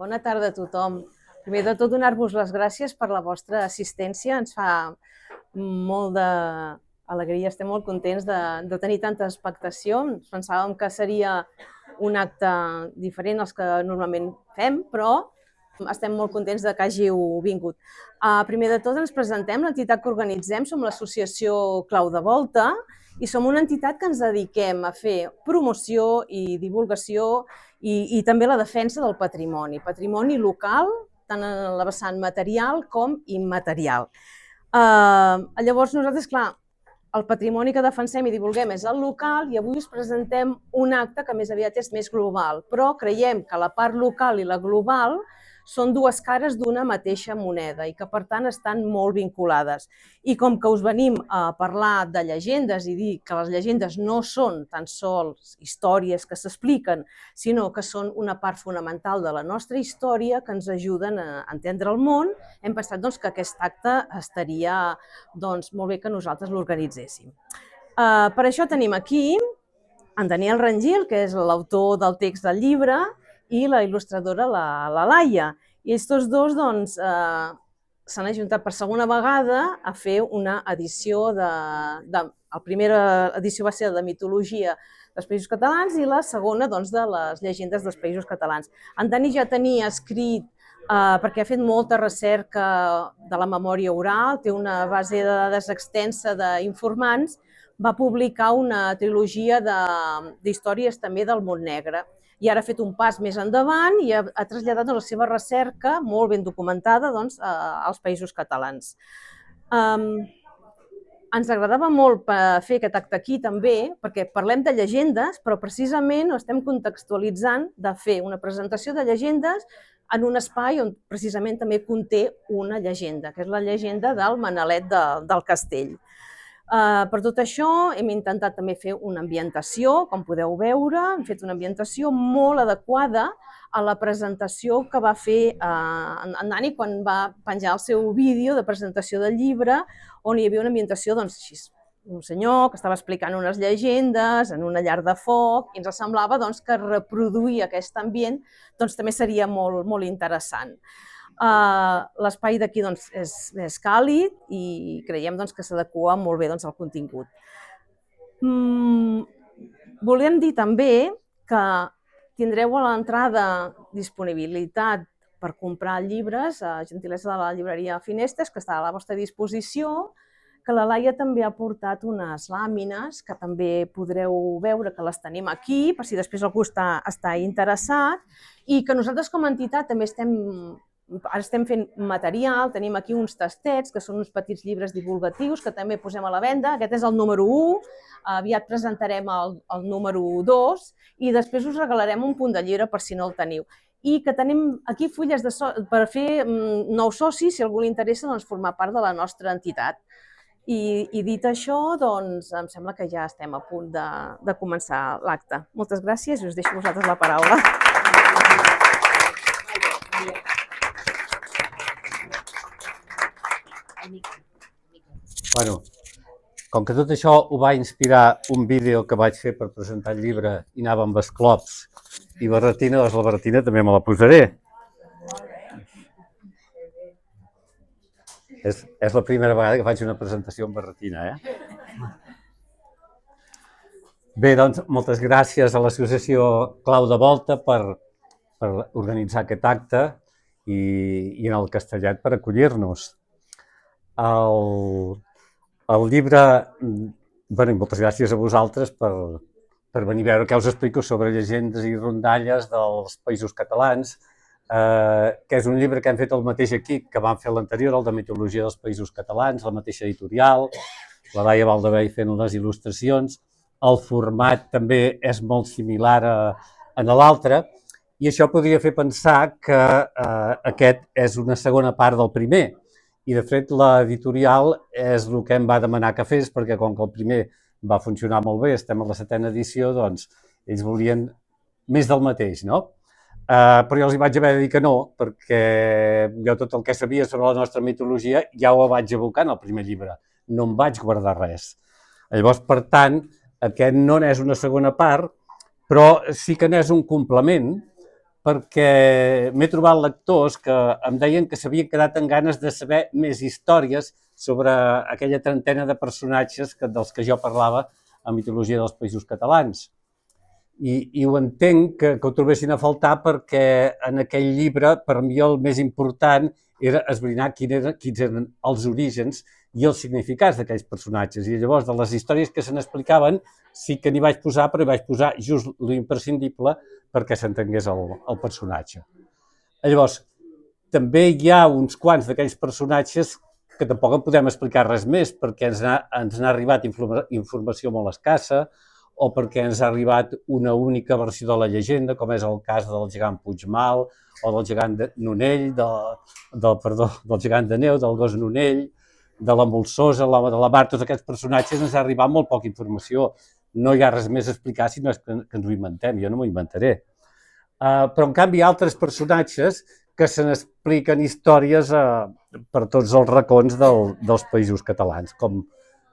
Bona tarda a tothom. Primer de tot, donar-vos les gràcies per la vostra assistència. Ens fa molt d'alegria, estem molt contents de tenir tanta expectació. Pensàvem que seria un acte diferent als que normalment fem, però estem molt contents que hàgiu vingut. Primer de tot, ens presentem, l'entitat que organitzem, som l'associació Clau de Volta, i som una entitat que ens dediquem a fer promoció i divulgació i també la defensa del patrimoni local, tant en la vessant material com immaterial. Llavors nosaltres, clar, el patrimoni que defensem i divulguem és el local i avui us presentem un acte que més aviat és més global, però creiem que la part local i la global són dues cares d'una mateixa moneda i que, per tant, estan molt vinculades. I com que us venim a parlar de llegendes i dir que les llegendes no són tan sols històries que s'expliquen, sinó que són una part fonamental de la nostra història que ens ajuden a entendre el món, hem pensat que aquest acte estaria molt bé que nosaltres l'organitzéssim. Per això tenim aquí en Daniel Rangil, que és l'autor del text del llibre, i la il·lustradora, la Laia. I ells tots dos s'han ajuntat per segona vegada a fer una edició la primera edició va ser de mitologia dels Països Catalans i la segona de les llegendes dels Països Catalans. En Dani ja tenia escrit, perquè ha fet molta recerca de la memòria oral, té una base de dades extensa d'informants, va publicar una trilogia d'històries també del món negre. I ara ha fet un pas més endavant i ha traslladat la seva recerca, molt ben documentada, als Països Catalans. Ens agradava molt fer aquest acte aquí també, perquè parlem de llegendes, però precisament ho estem contextualitzant de fer una presentació de llegendes en un espai on precisament també conté una llegenda, que és la llegenda del Manalet del Castell. Per tot això hem intentat també fer una ambientació, com podeu veure, hem fet una ambientació molt adequada a la presentació que va fer en Dani quan va penjar el seu vídeo de presentació del llibre, on hi havia una ambientació així, un senyor que estava explicant unes llegendes en una llar de foc i ens semblava que reproduir aquest ambient també seria molt interessant. L'espai d'aquí és més càlid i creiem que s'adequa molt bé al contingut. Volem dir també que tindreu a l'entrada disponibilitat per comprar llibres, a gentilesa de la llibreria Finestres, que està a la vostra disposició, que la Laia també ha portat unes làmines que també podreu veure que les tenim aquí, per si després algú està interessat, i que nosaltres com a entitat també estem fent material, tenim aquí uns tastets, que són uns petits llibres divulgatius que també posem a la venda. Aquest és el número 1, aviat presentarem el número 2 i després us regalarem un punt de llibre per si no el teniu. I que tenim aquí fulles per fer nous socis, si a algú li interessa formar part de la nostra entitat. I dit això, em sembla que ja estem a punt de començar l'acte. Moltes gràcies i us deixo a vosaltres la paraula. Bueno, com que tot això ho va inspirar un vídeo que vaig fer per presentar el llibre i anava amb esclops i barretina, doncs la barretina també me la posaré. És la primera vegada que faig una presentació amb barretina, Bé, doncs, moltes gràcies a l'associació Clau de Volta per organitzar aquest acte i al Castellet per acollir-nos. El llibre, moltes gràcies a vosaltres per venir a veure què us explico sobre llegendes i rondalles dels Països Catalans, que és un llibre que hem fet el mateix equip que vam fer l'anterior, el de mitologia dels Països Catalans, la mateixa editorial, la Laia Valdevell fent les il·lustracions. El format també és molt similar a l'altre i això podria fer pensar que aquest és una segona part del primer. I, de fet, l'editorial és el que em va demanar que fes, perquè com que el primer va funcionar molt bé, estem a la 7a edició, doncs ells volien més del mateix, no? Però jo els vaig haver de dir que no, perquè jo tot el que sabia sobre la nostra mitologia ja ho vaig evocar en el primer llibre, no em vaig guardar res. Llavors, per tant, aquest no n'és una segona part, però sí que n'és un complement, perquè m'he trobat lectors que em deien que s'havien quedat amb ganes de saber més històries sobre aquella trentena de personatges dels que jo parlava a Mitologia dels Països Catalans. I ho entenc que ho trobessin a faltar perquè en aquell llibre, per mi, el més important era esbrinar quins eren els orígens i els significats d'aquells personatges. I llavors, de les històries que se n'explicaven, sí que n'hi vaig posar, però hi vaig posar just l'imprescindible perquè s'entengués el personatge. Llavors, també hi ha uns quants d'aquells personatges que tampoc en podem explicar res més, perquè ens n'ha arribat informació molt escassa, o perquè ens ha arribat una única versió de la llegenda, com és el cas del gegant Puigmal, o del gegant Nonell, del gegant de neu, del gos Nonell, de la Molsosa, l'home de la mar, tots aquests personatges ens ha arribat molt poca informació. No hi ha res més a explicar si no és que ens ho inventem, jo no m'ho inventaré. Però, en canvi, hi ha altres personatges que se n'expliquen històries per tots els racons dels països catalans, com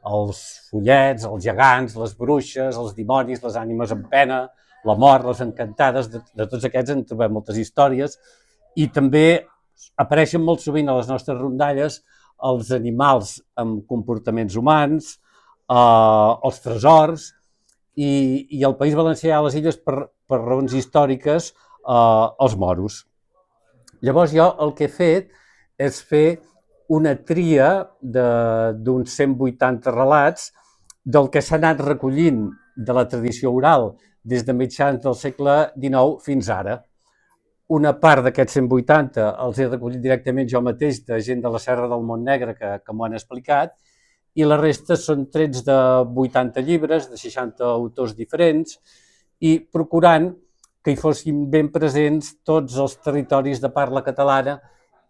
els follets, els gegants, les bruixes, els dimonis, les ànimes en pena, la mort, les encantades, de tots aquests en trobem moltes històries, i també apareixen molt sovint a les nostres rondalles els animals amb comportaments humans, els tresors, i al País Valencià, a les illes, per raons històriques, els moros. Llavors jo el que he fet és fer una tria d'uns 180 relats del que s'ha anat recollint de la tradició oral des de mitjans del segle XIX fins ara. Una part d'aquests 180 els he recollit directament jo mateix de gent de la Serra del Montnegre que m'ho han explicat, i la resta són trets de 80 llibres, de 60 autors diferents, i procurant que hi fossin ben presents tots els territoris de parla catalana,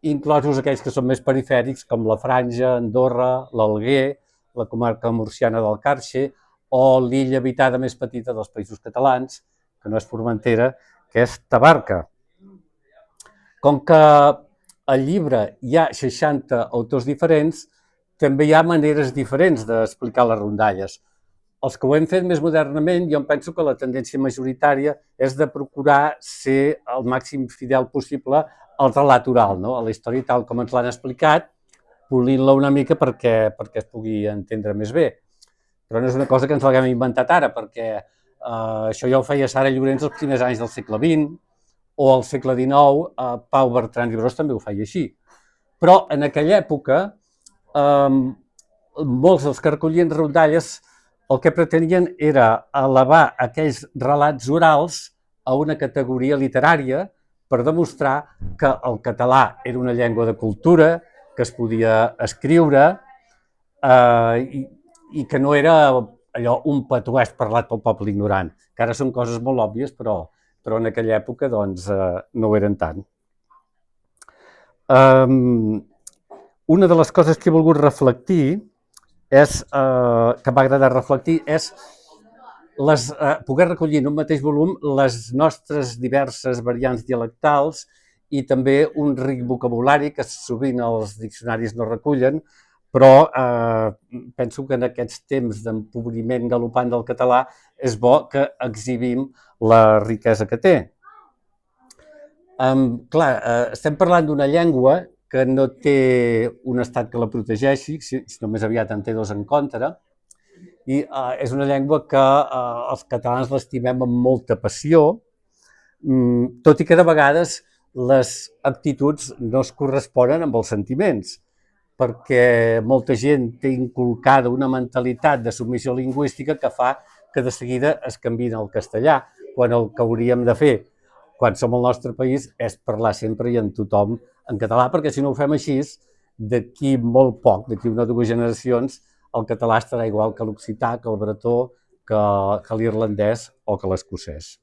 inclosos aquells que són més perifèrics, com la Franja, Andorra, l'Alguer, la comarca murciana del Carxe, o l'illa habitada més petita dels Països Catalans, que no és Formentera, que és Tabarca. Com que al llibre hi ha 60 autors diferents, també hi ha maneres diferents d'explicar les rondalles. Els que ho hem fet més modernament, jo em penso que la tendència majoritària és de procurar ser el màxim fidel possible al relat oral, no? A la història tal com ens l'han explicat, polint-la una mica perquè es pugui entendre més bé. Però no és una cosa que ens l'haguem inventat ara, perquè això ja ho feia Sara Llorenç els primers anys del segle XX, o al segle XIX, Pau Bertran i Bros també ho feia així. Però en aquella època, molts dels que recollien rondalles el que pretenien era elevar aquells relats orals a una categoria literària per demostrar que el català era una llengua de cultura, que es podia escriure i que no era allò un patuès parlat pel poble ignorant, que ara són coses molt òbvies, però en aquella època doncs, no ho eren tant. Una de les coses que he volgut reflectir que m'ha agradat reflectir és poder recollir en un mateix volum les nostres diverses variants dialectals i també un ric vocabulari que sovint els diccionaris no recullen, però penso que en aquests temps d'empobriment galopant del català és bo que exhibim la riquesa que té. Clar, estem parlant d'una llengua que no té un estat que la protegeixi, sinó més aviat en té dos en contra, i és una llengua que els catalans l'estimem amb molta passió, tot i que de vegades les actituds no es corresponen amb els sentiments, perquè molta gent té inculcada una mentalitat de submissió lingüística que fa que de seguida es canviïn al castellà, quan el que hauríem de fer quan som al nostre país és parlar sempre i amb tothom en català, perquè si no ho fem així, d'aquí molt poc, d'aquí una o dues generacions, el català estarà igual que l'occità, que el bretó, que l'irlandès o que l'escocès.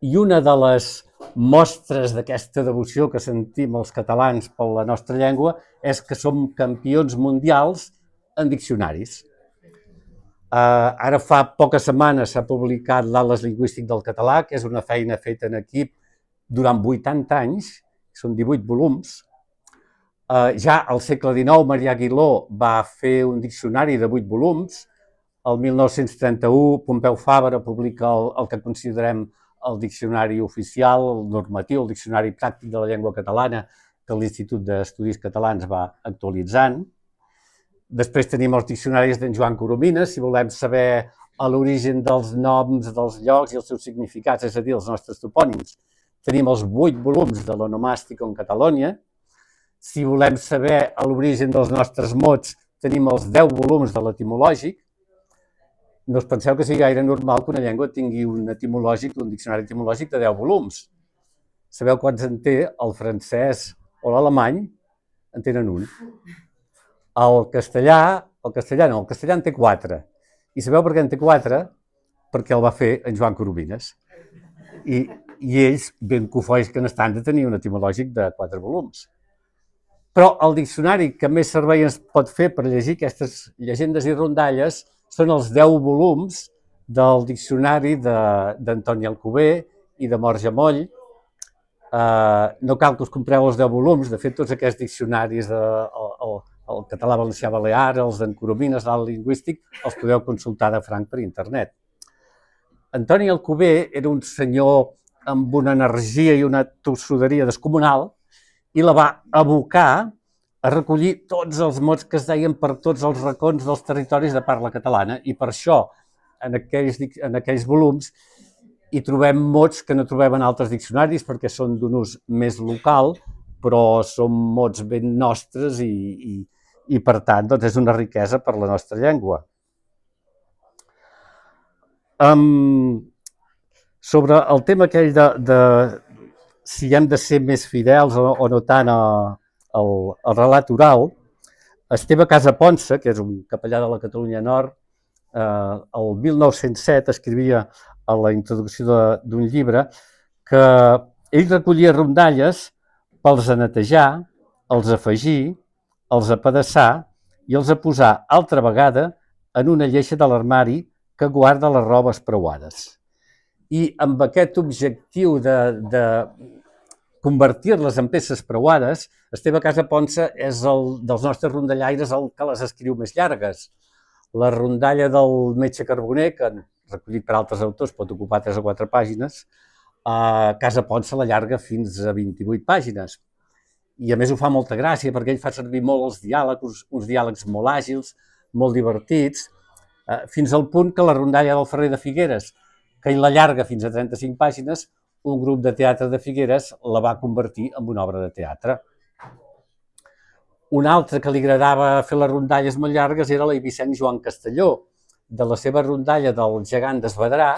I una de les mostres d'aquesta devoció que sentim els catalans per la nostra llengua és que som campions mundials en diccionaris. Ara fa poques setmanes s'ha publicat l'Atles Lingüístic del Català, que és una feina feta en equip durant 80 anys, són 18 volums. Ja al segle XIX, Marià Aguiló va fer un diccionari de 8 volums. El 1931, Pompeu Fabra publica el que considerem el diccionari oficial, el normatiu, el diccionari pràctic de la llengua catalana, que l'Institut d'Estudis Catalans va actualitzant. Després tenim els diccionaris d'en Joan Coromines, si volem saber l'origen dels noms dels llocs i els seus significats, és a dir, els nostres topònims. Tenim els 8 volums de l'onomàstic en Catalunya. Si volem saber l'origen dels nostres mots, tenim els 10 volums de l'etimològic. No us penseu que sigui gaire normal que una llengua tingui un etimològic, un diccionari etimològic de 10 volums. Sabeu quants en té el francès o l'alemany? En tenen un. El castellà en té 4. I sabeu per què en té 4? Perquè el va fer en Joan Coromines. I ells, ben cofois que n'estan, de tenir un etimològic de 4 volums. Però el diccionari que més servei ens pot fer per llegir aquestes llegendes i rondalles són els 10 volums del diccionari d'Antoni Alcover i de Mort Gemoll. No cal que us compreu els 10 volums, de fet tots aquests diccionaris, el català valencià balear, els d'en Coromines, l'alt lingüístic, els podeu consultar de franc per internet. Antoni Alcover era un senyor amb una energia i una tossuderia descomunal i la va abocar a recollir tots els mots que es deien per tots els racons dels territoris de parla catalana i per això en aquells volums hi trobem mots que no trobem en altres diccionaris perquè són d'un ús més local, però són mots ben nostres i per tant doncs és una riquesa per la nostra llengua. Sobre el tema aquell de si hem de ser més fidels o no tant al relat oral, Esteve Casaponsa, que és un capellà de la Catalunya Nord, el 1907 escrivia a la introducció d'un llibre que ell recollia rondalles pels a netejar, els afegir, els apedaçar i els a posar altra vegada en una lleixa de l'armari que guarda les robes preuades. I amb aquest objectiu de convertir-les en peces preuades, Esteve Casaponsa és dels nostres rondallaires el que les escriu més llargues. La rondalla del metge Carboner, que recollit per altres autors pot ocupar 3 o 4 pàgines, Casaponsa la llarga fins a 28 pàgines. I a més ho fa molta gràcia perquè ell fa servir molt els diàlegs, uns diàlegs molt àgils, molt divertits, fins al punt que la rondalla del Ferrer de Figueres, que ell la llarga fins a 35 pàgines, un grup de teatre de Figueres la va convertir en una obra de teatre. Un altre que li agradava fer les rondalles molt llargues era l'Eivissent Joan Castelló. De la seva rondalla del gegant d'Esvedrà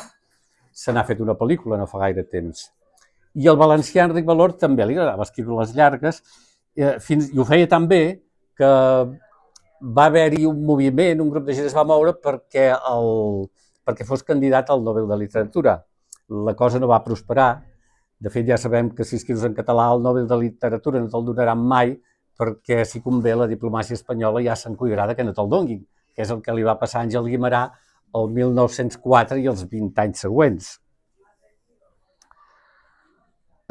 se n'ha fet una pel·lícula no fa gaire temps. I el valencià Enric Valor també li agradava escriure les llargues i ho feia tan bé que va haver-hi un moviment, un grup de gent es va moure perquè fos candidat al Nobel de Literatura. La cosa no va prosperar. De fet, ja sabem que si escrius en català el Nobel de Literatura no te'l donaran mai perquè, si convé, la diplomàcia espanyola ja s'encuidarà que no te'l donguin, que és el que li va passar a Àngel Guimerà el 1904 i els 20 anys següents.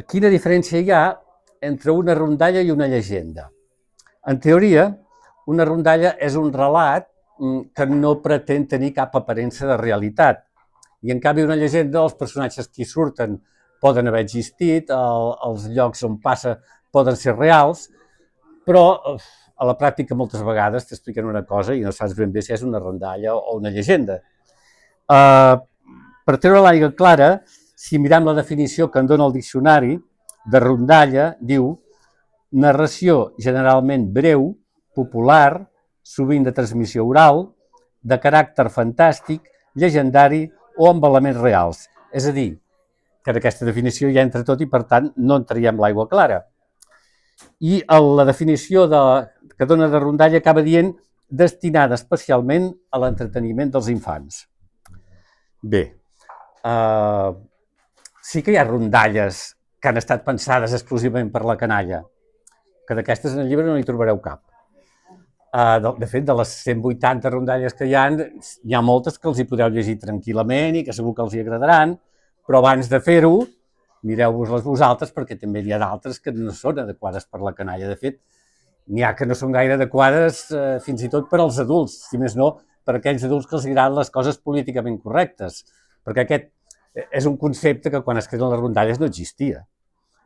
Quina diferència hi ha entre una rondalla i una llegenda? En teoria, una rondalla és un relat que no pretén tenir cap aparença de realitat. I en canvi una llegenda, els personatges que hi surten poden haver existit, els llocs on passa poden ser reals, però a la pràctica moltes vegades t'expliquen una cosa i no saps ben bé si és una rondalla o una llegenda. Per treure l'aigua clara, si mirem la definició que en dona el diccionari de rondalla, diu narració generalment breu, popular, sovint de transmissió oral, de caràcter fantàstic, llegendari o amb elements reals. És a dir, que en aquesta definició ja entra tot i, per tant, no en traiem l'aigua clara. I la definició que dona de rondalla acaba dient destinada especialment a l'entreteniment dels infants. Bé, sí que hi ha rondalles que han estat pensades exclusivament per la canalla, que d'aquestes en el llibre no hi trobareu cap. De fet, de les 180 rondalles que hi ha moltes que els hi podeu llegir tranquil·lament i que segur que els hi agradaran, però abans de fer-ho, mireu-vos-les vosaltres perquè també n'hi ha d'altres que no són adequades per la canalla. De fet, n'hi ha que no són gaire adequades fins i tot per als adults, si més no, per aquells adults que els agraden les coses políticament correctes, perquè aquest és un concepte que quan es creen les rondalles no existia.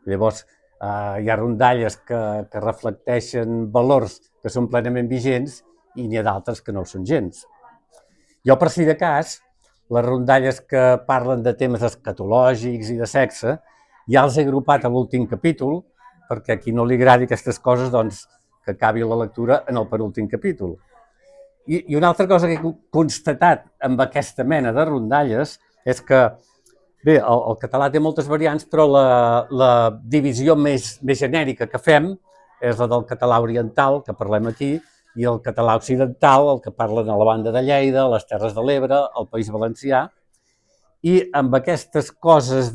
Llavors, hi ha rondalles que reflecteixen valors que són plenament vigents i n'hi ha d'altres que no ho són gens. Jo, per si de cas, les rondalles que parlen de temes escatològics i de sexe, ja els he agrupat a l'últim capítol, perquè a qui no li agradi aquestes coses, doncs, que acabi la lectura en el penúltim capítol. I una altra cosa que he constatat amb aquesta mena de rondalles és que, bé, el català té moltes variants, però la divisió més genèrica que fem és la del català oriental, que parlem aquí, i el català occidental, el que parlen a la banda de Lleida, a les Terres de l'Ebre, al País Valencià, i amb aquestes coses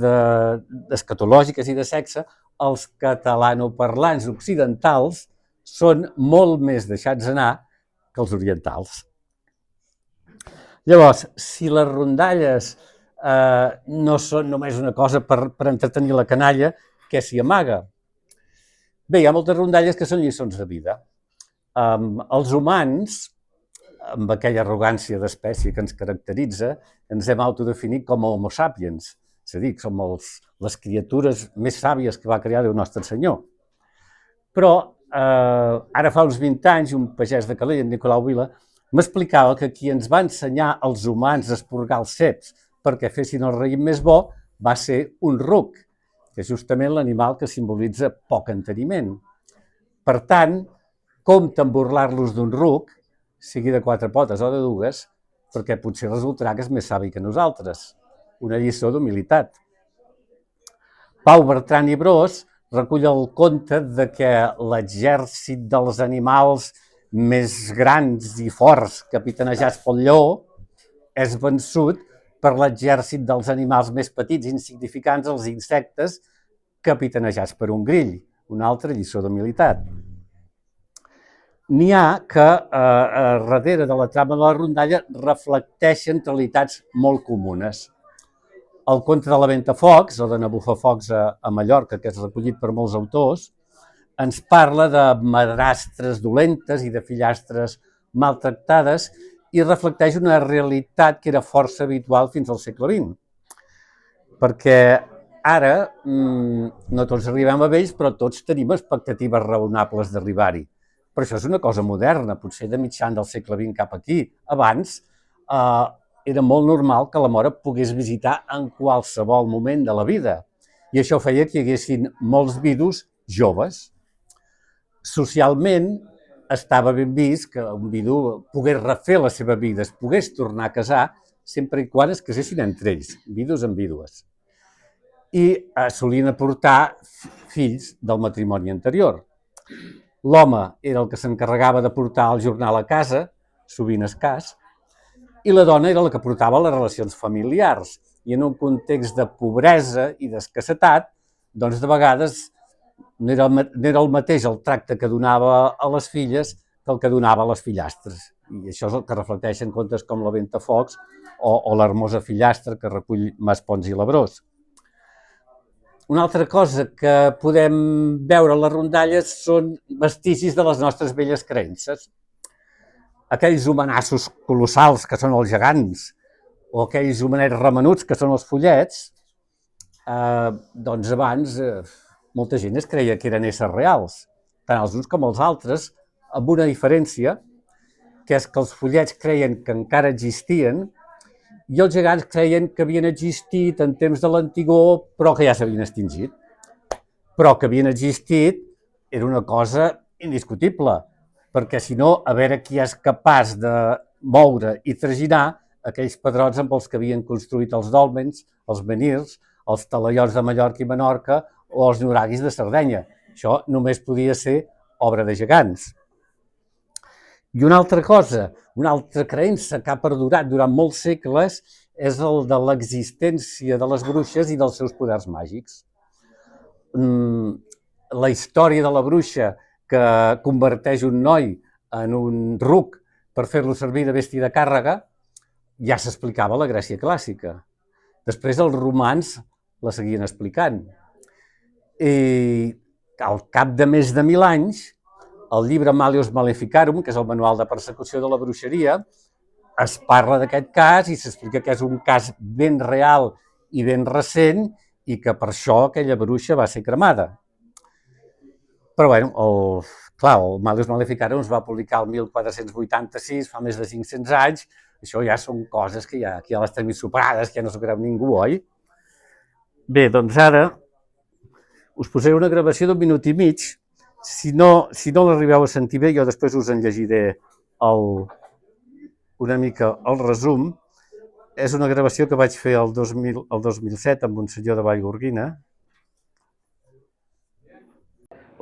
escatològiques i de sexe, els catalanoparlants occidentals són molt més deixats anar que els orientals. Llavors, si les rondalles no són només una cosa per entretenir la canalla, què s'hi amaga? Bé, hi ha moltes rondalles que són lliçons de vida. Els humans, amb aquella arrogància d'espècie que ens caracteritza, ens hem autodefinit com a homo sapiens, és a dir, som les criatures més sàvies que va crear Déu Nostre Senyor. Però ara fa uns 20 anys, un pagès de Calella, en Nicolau Vila, m'explicava que qui ens va ensenyar als humans a esporgar els ceps perquè fessin el raïm més bo va ser un ruc, que és justament l'animal que simbolitza poc enteniment. Per tant, compte en burlar-los d'un ruc, sigui de 4 potes o de 2, perquè potser resultarà que és més savi que nosaltres. Una lliçó d'humilitat. Pau Bertran i Bros recull el conte de que l'exèrcit dels animals més grans i forts, capitanejats pel lleó, és vençut per l'exèrcit dels animals més petits i insignificants, els insectes, capitanejats per un grill. Una altra lliçó d'humilitat. N'hi ha que, darrere de la trama de la rondalla, reflecteixen realitats molt comunes. El conte de la Ventafocs, o de Nabufafocs a Mallorca, que és recollit per molts autors, ens parla de madrastres dolentes i de fillastres maltractades i reflecteix una realitat que era força habitual fins al segle XX. Perquè ara no tots arribem a vells, però tots tenim expectatives raonables d'arribar-hi. Però això és una cosa moderna, potser de mitjan del segle XX cap aquí. Abans era molt normal que la mort et pogués visitar en qualsevol moment de la vida. I això feia que hi haguessin molts vidus joves. Socialment estava ben vist que un vidu pogués refer la seva vida, es pogués tornar a casar, sempre i quan es casessin entre ells, vidus amb vídues. I solien aportar fills del matrimoni anterior. L'home era el que s'encarregava de portar el jornal a casa, sovint escàs, i la dona era la que portava les relacions familiars. I en un context de pobresa i d'escassetat, doncs de vegades no era el mateix el tracte que donava a les filles que el que donava a les fillastres. I això és el que reflecteixen contes com La Ventafocs o l'Hermosa fillastra que recull Mas Pons i Labrós. Una altra cosa que podem veure a les rondalles són vestigis de les nostres velles creences. Aquells homenassos colossals que són els gegants o aquells homenets remenuts que són els follets, doncs abans molta gent es creia que eren éssers reals, tant els uns com els altres, amb una diferència, que és que els follets creien que encara existien i els gegants creien que havien existit en temps de l'antigó, però que ja s'havien extingit. Però que havien existit era una cosa indiscutible, perquè si no, a veure qui és capaç de moure i traginar aquells pedrots amb els que havien construït els dòlmens, els menirs, els talaiots de Mallorca i Menorca o els nuraguis de Sardenya. Això només podia ser obra de gegants. I una altra cosa, una altra creença que ha perdurat durant molts segles és el de l'existència de les bruixes i dels seus poders màgics. La història de la bruixa que converteix un noi en un ruc per fer-lo servir de bèstia de càrrega ja s'explicava a la Grècia clàssica. Després els romans la seguien explicant. I al cap de més de 1000 anys, el llibre Malleus Maleficarum, que és el manual de persecució de la bruixeria, es parla d'aquest cas i s'explica que és un cas ben real i ben recent, i que per això aquella bruixa va ser cremada. Però, bueno, clar, el Malleus Maleficarum es va publicar el 1486, fa més de 500 anys, això ja són coses que ja les tenim superades, que ja no s'ho creu ningú, oi? Bé, doncs ara us posaré una gravació d'1 minut i mig. Si no l'arribeu a sentir bé, jo després us en llegiré una mica el resum. És una gravació que vaig fer el 2007 amb un senyor de Vallgorguina.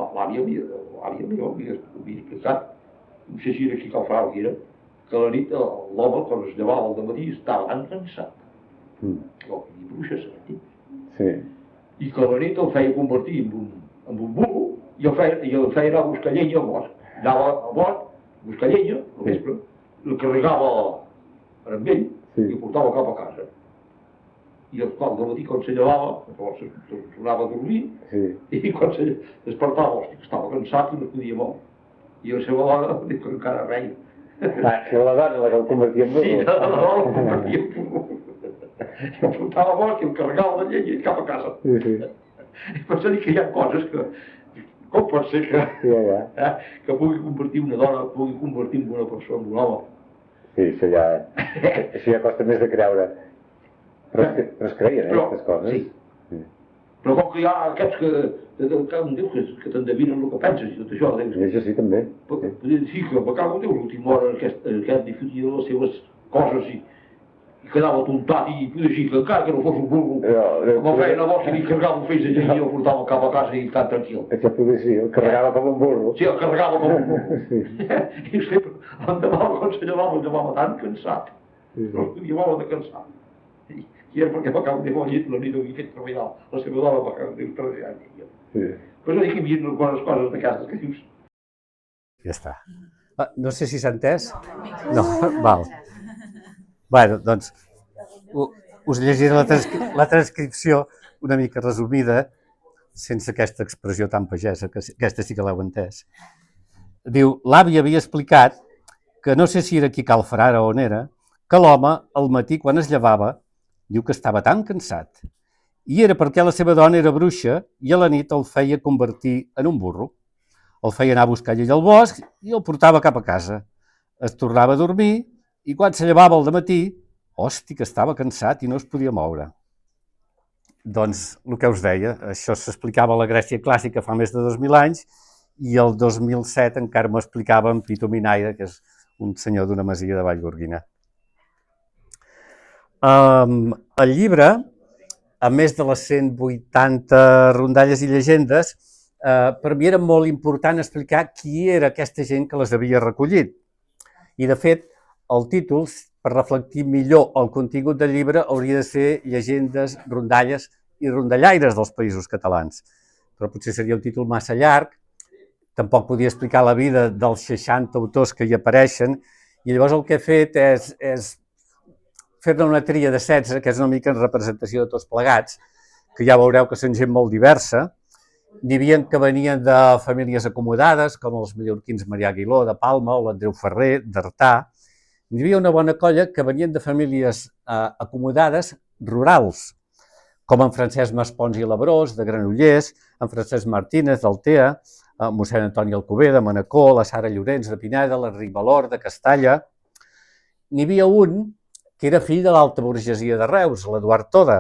L'àvia li havia explicat, no sé si era aquí que el frau era, que a la nit l'home, quan es llevava al dematí, estava tan cansat. I bruixes, Sí. I que a la nit el feia convertir en un burro i el feia anar a buscar llenya al bosc. Anava al bosc, a buscar llenya, al vespre, el carregava amb ell i el portava cap a casa. I al dematí, quan se llevava, tornava a dormir, i quan se despertava, hòstia, estava cansat i no podia moure. I la seva dona diu que encara reia. Era la dona la que el convertia en burro? Sí, la dona el convertia en burro. I el portava a bosc i el carregava de llenya i cap a casa. I per això dic que hi ha coses que... Com pot ser que pugui convertir una dona, pugui convertir en una persona, en un home? Sí, això ja costa més de creure. Però es creien, aquestes coses. Sí. Però com que hi ha aquests que em diu que t'endevinen el que penses i tot això. I això sí, també. Sí, que me cago en Déu, l'última hora aquest difugia les seves coses i quedava tontat i així, que encara que no fos un burro, me'l feia a bossa i li carregava un feix de llenya i el portava cap a casa i tan tranquil. Això poder sí, el carregava com un burro. Sí, el carregava com un burro. I sempre, l'endemà quan se llevava, el llevava tan cansat. No es podia moure de cansat. I era perquè m'acabo de llit, la nit havia fet treballar la seva dona m'acabo de treballar. Però no dic que hi havia algunes coses d'aquestes que dius. Ja està. No sé si s'ha entès. No, val. Bé, doncs, us llegiré la transcripció una mica resumida, sense aquesta expressió tan pagesa, que aquesta sí que l'heu entès. Diu, l'àvia havia explicat que no sé si era aquí Cal Frare o on era, que l'home, al matí, quan es llevava, diu que estava tan cansat. I era perquè la seva dona era bruixa i a la nit el feia convertir en un burro. El feia anar a buscar llenya al bosc i el portava cap a casa. Es tornava a dormir i quan se llevava al dematí, hosti, que estava cansat i no es podia moure. Doncs, el que us deia, això s'explicava a la Grècia clàssica fa més de 2.000 anys i el 2007 encara m'ho explicava en Pitu Minaire, que és un senyor d'una masia de Vallgorguina. El llibre, a més de les 180 rondalles i llegendes, per mi era molt important explicar qui era aquesta gent que les havia recollit. I, de fet, el títol, per reflectir millor el contingut del llibre, hauria de ser Llegendes, rondalles i rondallaires dels països catalans. Però potser seria un títol massa llarg, tampoc podia explicar la vida dels 60 autors que hi apareixen, i llavors el que he fet és fer-ne una tria de 16, que és una mica en representació de tots plegats, que ja veureu que són gent molt diversa. N'hi havia que venien de famílies acomodades, com els mallorquins Marià Aguiló, de Palma, o l'Andreu Ferrer, d'Artà. N'hi havia una bona colla que venien de famílies acomodades rurals, com en Francesc Maspons i Labrós, de Granollers, en Francesc Martínez, d'Altea, mossèn Antoni Alcover, de Manacor, la Sara Llorenç, de Pineda, l'Enric Valor, de Castalla. N'hi havia un que era fill de l'alta burgesia de Reus, l'Eduard Toda,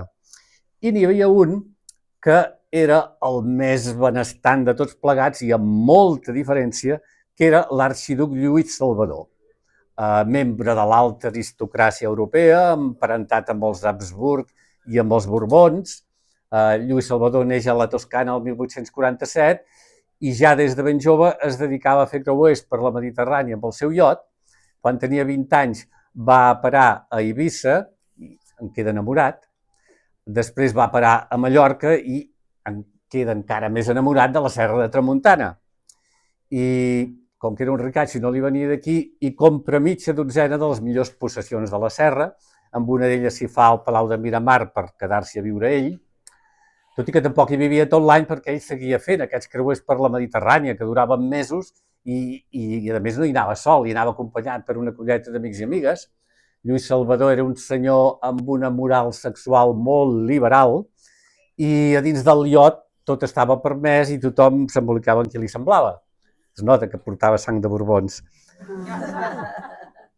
i n'hi havia un que era el més benestant de tots plegats i amb molta diferència, que era l'arxiduc Lluís Salvador, membre de l'alta aristocràcia europea, emparentat amb els Habsburg i amb els Borbons. Lluís Salvador neix a la Toscana el 1847 i ja des de ben jove es dedicava a fer creuers per la Mediterrània amb el seu iot. Quan tenia 20 anys va parar a Eivissa, i en queda enamorat. Després va parar a Mallorca i en queda encara més enamorat de la Serra de Tramuntana. I com que era un ricatxo i no li venia d'aquí, i compra mitja dotzena de les millors possessions de la serra, amb una d'elles s'hi fa al Palau de Miramar per quedar-s'hi a viure ell, tot i que tampoc hi vivia tot l'any perquè ell seguia fent aquests creuers per la Mediterrània que duraven mesos i a més no hi anava sol, hi anava acompanyat per una colleta d'amics i amigues. Lluís Salvador era un senyor amb una moral sexual molt liberal i a dins del iot tot estava permès i tothom s'embolicava en qui li semblava. Es nota que portava sang de Borbons.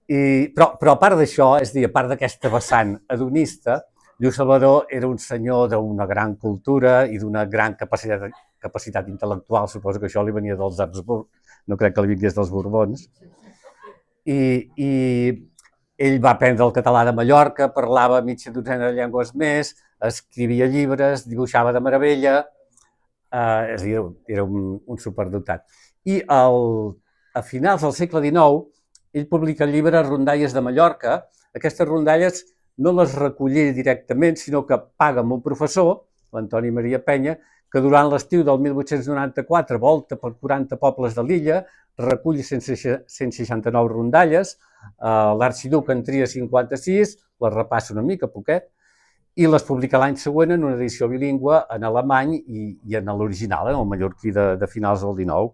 Però a part d'això, és a dir, a part d'aquesta vessant hedonista, Lluís Salvador era un senyor d'una gran cultura i d'una gran capacitat intel·lectual. Suposo que això li venia dels Habsburg, no crec que li vingués dels Borbons. I ell va aprendre el català de Mallorca, parlava mitja dotzena de llengües més, escrivia llibres, dibuixava de meravella, és a dir, era un superdotat. I a finals del segle XIX, ell publica el llibre Rondalles de Mallorca. Aquestes rondalles no les recollí directament, sinó que paga amb un professor, l'Antoni Maria Penya, que durant l'estiu del 1894 volta per 40 pobles de l'illa, recull 169 rondalles, l'arxiduc en tria 56, les repassa una mica, poquet, i les publica l'any següent en una edició bilingüe en alemany i en l'original, en el mallorquí de finals del XIX.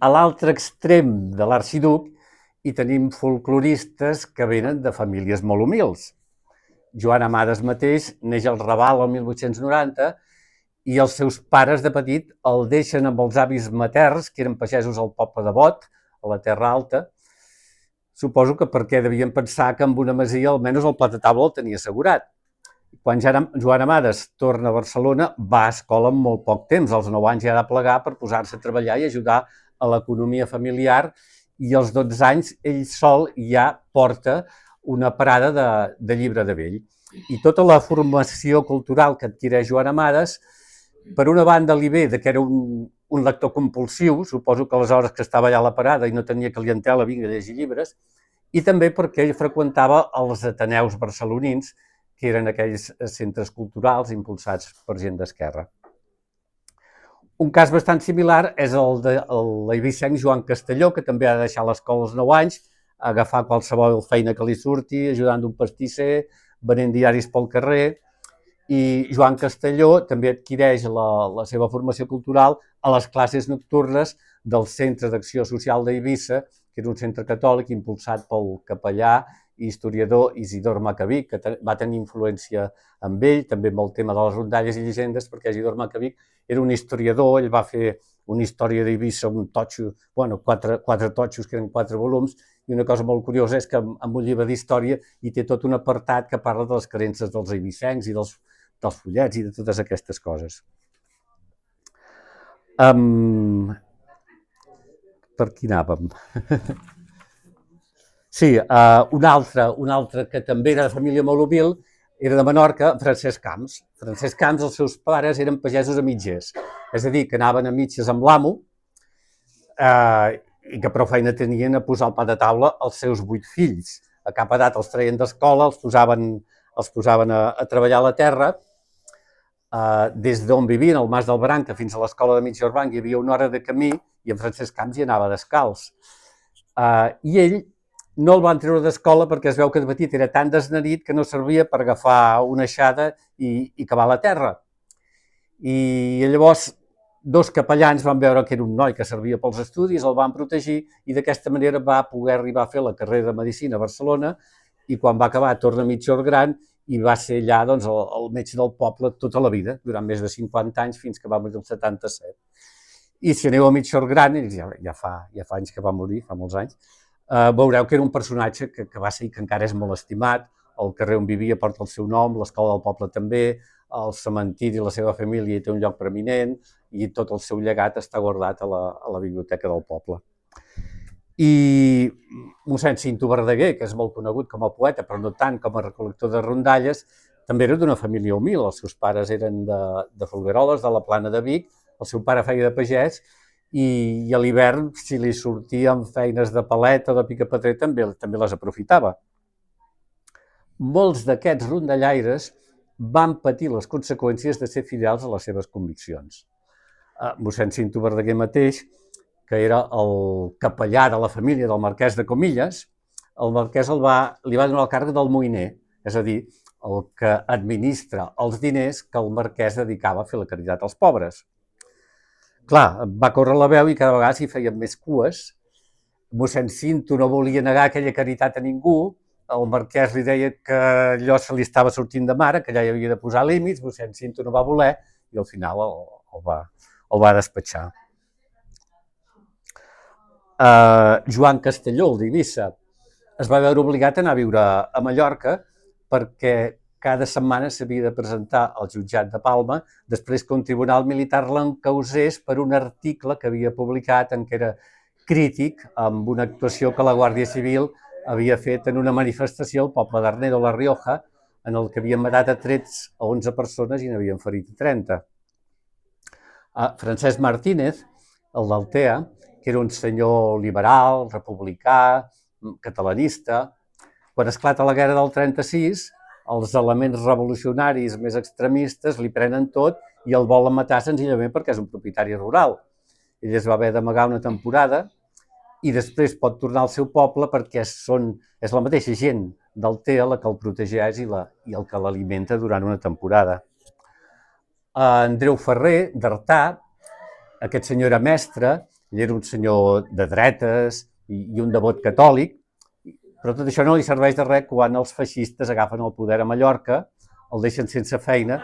A l'altre extrem de l'arxiduc hi tenim folcloristes que venen de famílies molt humils. Joan Amades mateix neix al Raval el 1890 i els seus pares de petit el deixen amb els avis materns, que eren pagesos al poble de Bot, a la Terra Alta. Suposo que perquè devien pensar que amb una masia almenys el plat de taula el tenia assegurat. Quan Joan Amades torna a Barcelona, va a escola en molt poc temps, als 9 anys ja ha de plegar per posar-se a treballar i ajudar a l'economia familiar, i als 12 anys ell sol ja porta una parada de llibre de vell. I tota la formació cultural que adquireix Joan Amades, per una banda li ve que era un lector compulsiu, suposo que aleshores que estava allà a la parada i no tenia clientela, vinga a llegir llibres, i també perquè ell freqüentava els Ateneus barcelonins, que eren aquells centres culturals impulsats per gent d'esquerra. Un cas bastant similar és el de l'eivissenc Joan Castelló, que també ha de deixar l'escola als 9 anys, agafar qualsevol feina que li surti, ajudant d'un pastisser, venent diaris pel carrer. I Joan Castelló també adquireix la seva formació cultural a les classes nocturnes del Centre d'Acció Social d'Eivissa, que era un centre catòlic impulsat pel capellà i historiador Isidor Macabí, que va tenir influència amb ell, també amb el tema de les rondalles i llegendes, perquè Isidor Macabí era un historiador, ell va fer una història d'Eivissa, un totxo, bueno, quatre totxos, que eren 4 volums, i una cosa molt curiosa és que en un llibre d'història hi té tot un apartat que parla de les creences dels eivissencs i dels follets i de totes aquestes coses. Per qui anàvem? Sí, un altre que també era de família molt humil, era de Menorca, Francesc Camps. Francesc Camps, els seus pares eren pagesos a mitgers, és a dir, que anaven a mitges amb l'amo i que prou feina tenien a posar al plat de taula els seus 8 fills. A cap edat els treien d'escola, els posaven a treballar a la terra. Des d'on vivien, al Mas del Branca, fins a l'escola de Mitjorbanc, hi havia una hora de camí i en Francesc Camps hi anava descalç. I ell no el van treure d'escola perquè es veu que de petit era tan desnerit que no servia per agafar una aixada i cavar la terra. I llavors 2 capellans van veure que era un noi que servia pels estudis, el van protegir i d'aquesta manera va poder arribar a fer la carrera de Medicina a Barcelona i quan va acabar torna a Mitjorgran i va ser allà el metge del poble tota la vida, durant més de 50 anys, fins que va morir el 77. I si aneu a Mitjorgran, ja fa anys que va morir, fa molts anys, veureu que era un personatge que va ser i que encara és molt estimat, el carrer on vivia porta el seu nom, l'escola del poble també, el cementiri i la seva família hi té un lloc preeminent i tot el seu llegat està guardat a la biblioteca del poble. I mossèn Cinto Verdaguer, que és molt conegut com a poeta, però no tant com a recol·lector de rondalles, també era d'una família humil. Els seus pares eren de Folgueroles, de la Plana de Vic, el seu pare feia de pagès i a l'hivern, si li sortien feines de paleta o de picapedrer, també les aprofitava. Molts d'aquests rondallaires van patir les conseqüències de ser fidels a les seves conviccions. Mossèn Cinto Verdaguer mateix, que era el capellà de la família del marquès de Comilles, el marquès li va donar el càrrec del moïner, és a dir, el que administra els diners que el marquès dedicava a fer la caritat als pobres. Clar, va córrer la veu i cada vegada s'hi feien més cues. Mossèn Cinto no volia negar aquella caritat a ningú el marquès li deia que allò se li estava sortint de mare, que ja hi havia de posar límits, mossèn Cinto no va voler i al final el va despatxar. Joan Castelló, el d'Eivissa, es va veure obligat a anar a viure a Mallorca perquè cada setmana s'havia de presentar al jutjat de Palma després que un tribunal militar l'encausés per un article que havia publicat en què era crític amb una actuació que la Guàrdia Civil havia fet en una manifestació al poble d'Arnedo, La Rioja, en el que havien matat a trets a 11 persones i n'havien ferit 30. Francesc Martínez, el d'Altea, que era un senyor liberal, republicà, catalanista, quan esclata la guerra del 36, els elements revolucionaris més extremistes li prenen tot i el volen matar senzillament perquè és un propietari rural. Ell es va haver d'amagar una temporada i després pot tornar al seu poble perquè és la mateixa gent d'Altea la que el protegeix i el que l'alimenta durant una temporada. Andreu Ferrer, d'Artà, aquest senyor era mestre, ell era un senyor de dretes i un devot catòlic, però tot això no li serveix de res quan els feixistes agafen el poder a Mallorca, el deixen sense feina,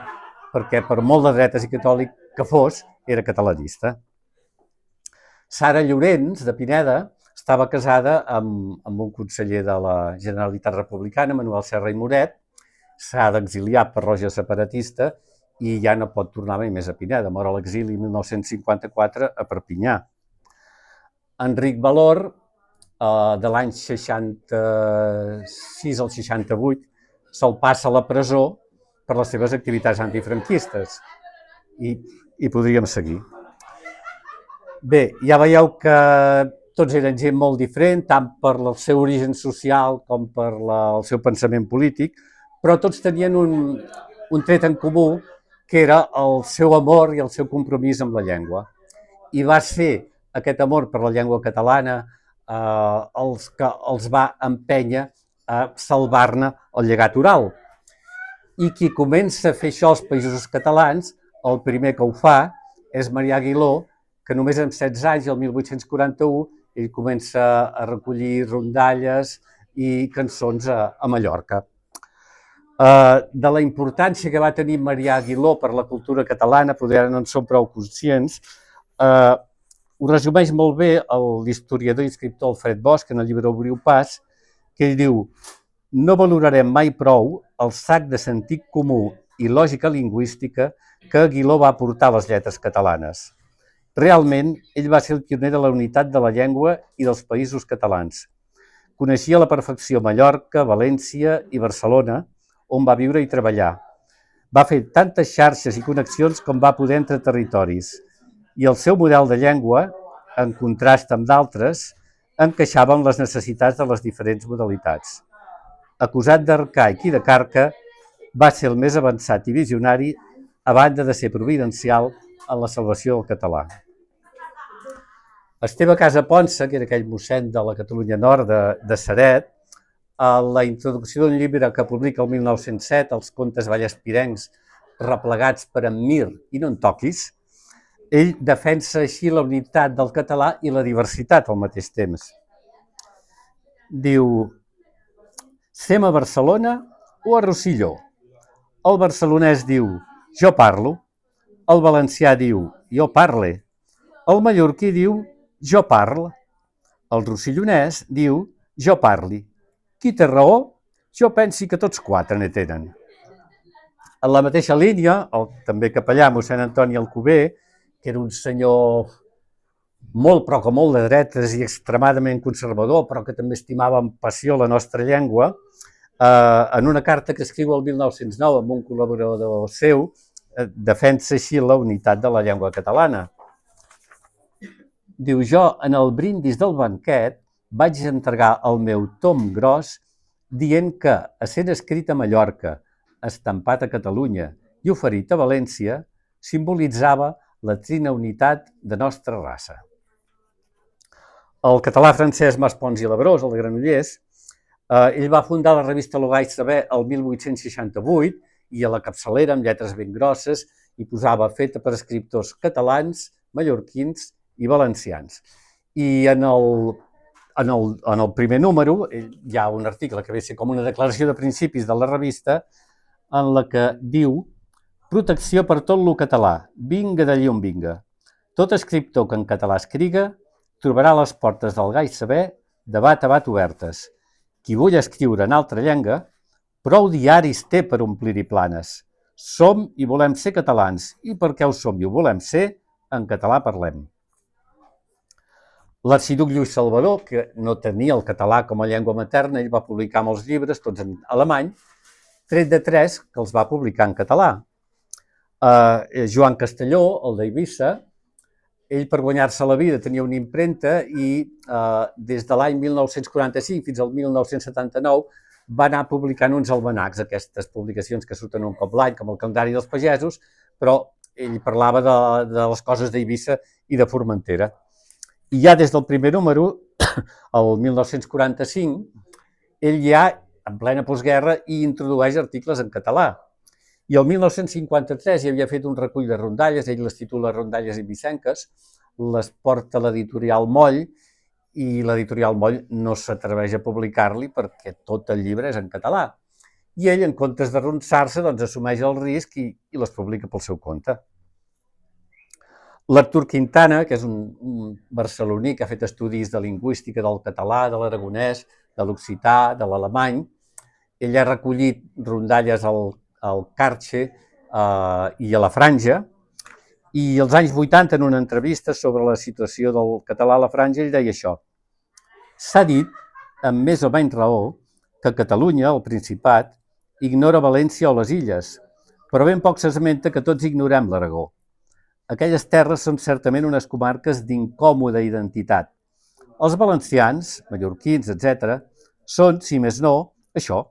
perquè per molt de dretes i catòlic que fos, era catalanista. Sara Llorenç, de Pineda, estava casada amb un conseller de la Generalitat Republicana, Manuel Serra i Moret, s'ha d'exiliar per roja separatista i ja no pot tornar mai més a Pineda, mor a l'exili 1954 a Perpinyà. Enric Valor, de l'any 66 al 68, se'l passa a la presó per les seves activitats antifranquistes. I podríem seguir. Bé, ja veieu que tots eren gent molt diferent, tant per el seu origen social com per el seu pensament polític, però tots tenien un tret en comú, que era el seu amor i el seu compromís amb la llengua. I va ser aquest amor per la llengua catalana els que els va empènyer a salvar-ne el llegat oral. I qui comença a fer això als Països Catalans, el primer que ho fa és Marià Aguiló, que només amb 16 anys, el 1841, ell comença a recollir rondalles i cançons a Mallorca. De la importància que va tenir Marià Aguiló per la cultura catalana, potser ara no en som prou conscients, ho resumeix molt bé l'historiador i escriptor Alfred Bosch en el llibre Obriu pas, que ell diu: no valorarem mai prou el sac de sentit comú i lògica lingüística que Aguiló va aportar a les lletres catalanes. Realment, ell va ser el pioner de la unitat de la llengua i dels països catalans. Coneixia a la perfecció Mallorca, València i Barcelona, on va viure i treballar. Va fer tantes xarxes i connexions com va poder entre territoris. I el seu model de llengua, en contrast amb d'altres, encaixava amb les necessitats de les diferents modalitats. Acusat d'arcaic i de carca, va ser el més avançat i visionari, a banda de ser providencial en la salvació del català. Esteve Casaponsa, que era aquell mossèn de la Catalunya Nord de Ceret, a la introducció d'un llibre que publica el 1907, Els contes vallespirencs replegats per en Mir i no en toquis, ell defensa així la unitat del català i la diversitat al mateix temps. Diu: sem a Barcelona o a Rosselló? El barcelonès diu: jo parlo. El valencià diu: jo parle. El mallorquí diu: jo parl. El rossellonès diu: jo parli. Qui té raó? Jo pensi que tots quatre ne tenen. En la mateixa línia, el també capellà mossèn Antoni Alcover, que era un senyor molt, però que molt de dretes i extremadament conservador, però que també estimava amb passió la nostra llengua, en una carta que escriu el 1909 amb un col·laborador seu, defensa així la unitat de la llengua catalana. Diu: jo, en el brindis del banquet, vaig entregar el meu tom gros dient que, essent escrit a Mallorca, estampat a Catalunya i oferit a València, simbolitzava la trina unitat de nostra raça. El català Francesc Maspons i Labrós, el de Granollers, ell va fundar la revista Lo vaig saber el 1868 i a la capçalera, amb lletres ben grosses, hi posava feta per escriptors catalans, mallorquins i valencians. I en En el primer número hi ha un article que ve a ser com una declaració de principis de la revista en la que diu: protecció per tot lo català, vinga d'allí on vinga. Tot escriptor que en català escriga trobarà les portes del gai saber de bat a bat obertes. Qui vull escriure en altra llengua, prou diaris té per omplir-hi planes. Som i volem ser catalans, i perquè ho som i ho volem ser, en català parlem. L'arxiduc Lluís Salvador, que no tenia el català com a llengua materna, ell va publicar molts llibres, tots en alemany, tret de 3 que els va publicar en català. Joan Castelló, el d'Eivissa, ell per guanyar-se la vida tenia una impremta i des de l'any 1945 fins al 1979 va anar publicant uns almanacs, aquestes publicacions que surten un cop l'any, com el calendari dels pagesos, però ell parlava de les coses d'Eivissa i de Formentera. I ja des del primer número, el 1945, ell ja, en plena postguerra, hi introdueix articles en català. I el 1953 ja havia fet un recull de rondalles, ell les titula Rondalles eivissenques, les porta l'editorial Moll, i l'editorial Moll no s'atreveix a publicar-li perquè tot el llibre és en català. I ell, en comptes d'arronsar-se, doncs assumeix el risc i les publica pel seu compte. L'Artur Quintana, que és un barceloní que ha fet estudis de lingüística del català, de l'aragonès, de l'occità, de l'alemany, ell ha recollit rondalles al Carxe i a la Franja, i als anys 80, en una entrevista sobre la situació del català a la Franja, ell deia això: s'ha dit, amb més o menys raó, que Catalunya, el Principat, ignora València o les Illes, però ben poc s'esmenta que tots ignorem l'Aragó. Aquelles terres són certament unes comarques d'incòmoda identitat. Els valencians, mallorquins, etc., són, si més no, això,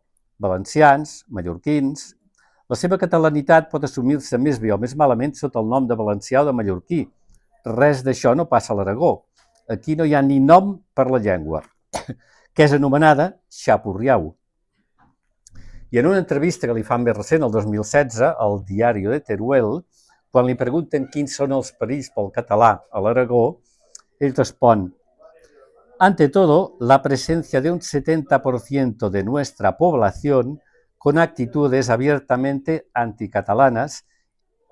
valencians, mallorquins. La seva catalanitat pot assumir-se més bé o més malament sota el nom de valencià o de mallorquí. Res d'això no passa a l'Aragó. Aquí no hi ha ni nom per la llengua, que és anomenada xapurriau. I en una entrevista que li fan més recent, el 2016, al Diari de Teruel, quan li pregunten quins són els perills pel català a l'Aragó, ell respon: ante todo, la presencia de un 70% de nuestra población con actitudes abiertamente anticatalanas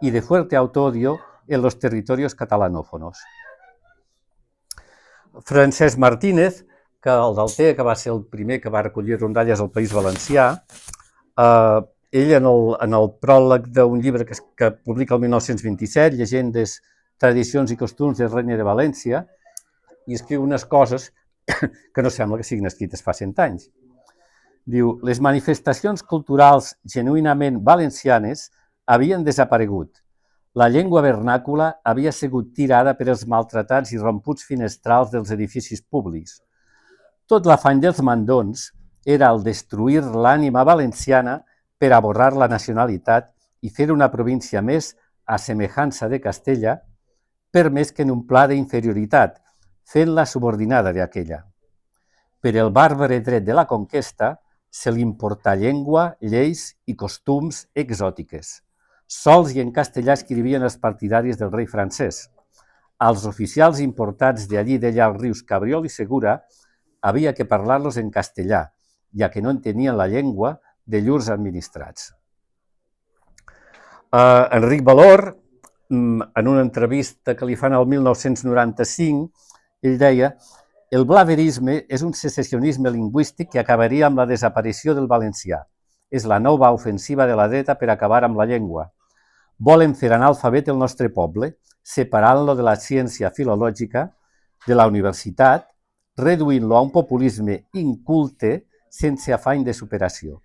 y de fuerte autoodio en los territorios catalanófonos. Francesc Martínez, que el d'Altea, que va ser el primer que va recollir rondalles al País Valencià, ell en el pròleg d'un llibre que publica el 1927, Llegendes, tradicions i costums del Regne de València, i escriu unes coses que no sembla que siguin escrites fa 100 anys. Diu: les manifestacions culturals genuïnament valencianes havien desaparegut. La llengua vernàcula havia sigut tirada per els maltratats i romputs finestrals dels edificis públics. Tot l'afany dels mandons era el destruir l'ànima valenciana per aborrar la nacionalitat i fer una província més a semejança de Castella, per més que en un pla d'inferioritat, fent-la subordinada d'aquella. Per el bàrbare dret de la conquesta se li importà llengua, lleis i costums exòtiques. Sols i en castellà escrivien els partidaris del rei francès. Als oficials importats d'allí d'allà als rius Cabriol i Segura havia que parlar-los en castellà, ja que no entenien la llengua de llurs administrats. Enric Valor, en una entrevista que li fan el 1995, ell deia: el blaverisme és un secessionisme lingüístic que acabaria amb la desaparició del valencià. És la nova ofensiva de la dreta per acabar amb la llengua. Volen fer analfabet el nostre poble, separant-lo de la ciència filològica, de la universitat, reduint-lo a un populisme inculte sense afany de superació.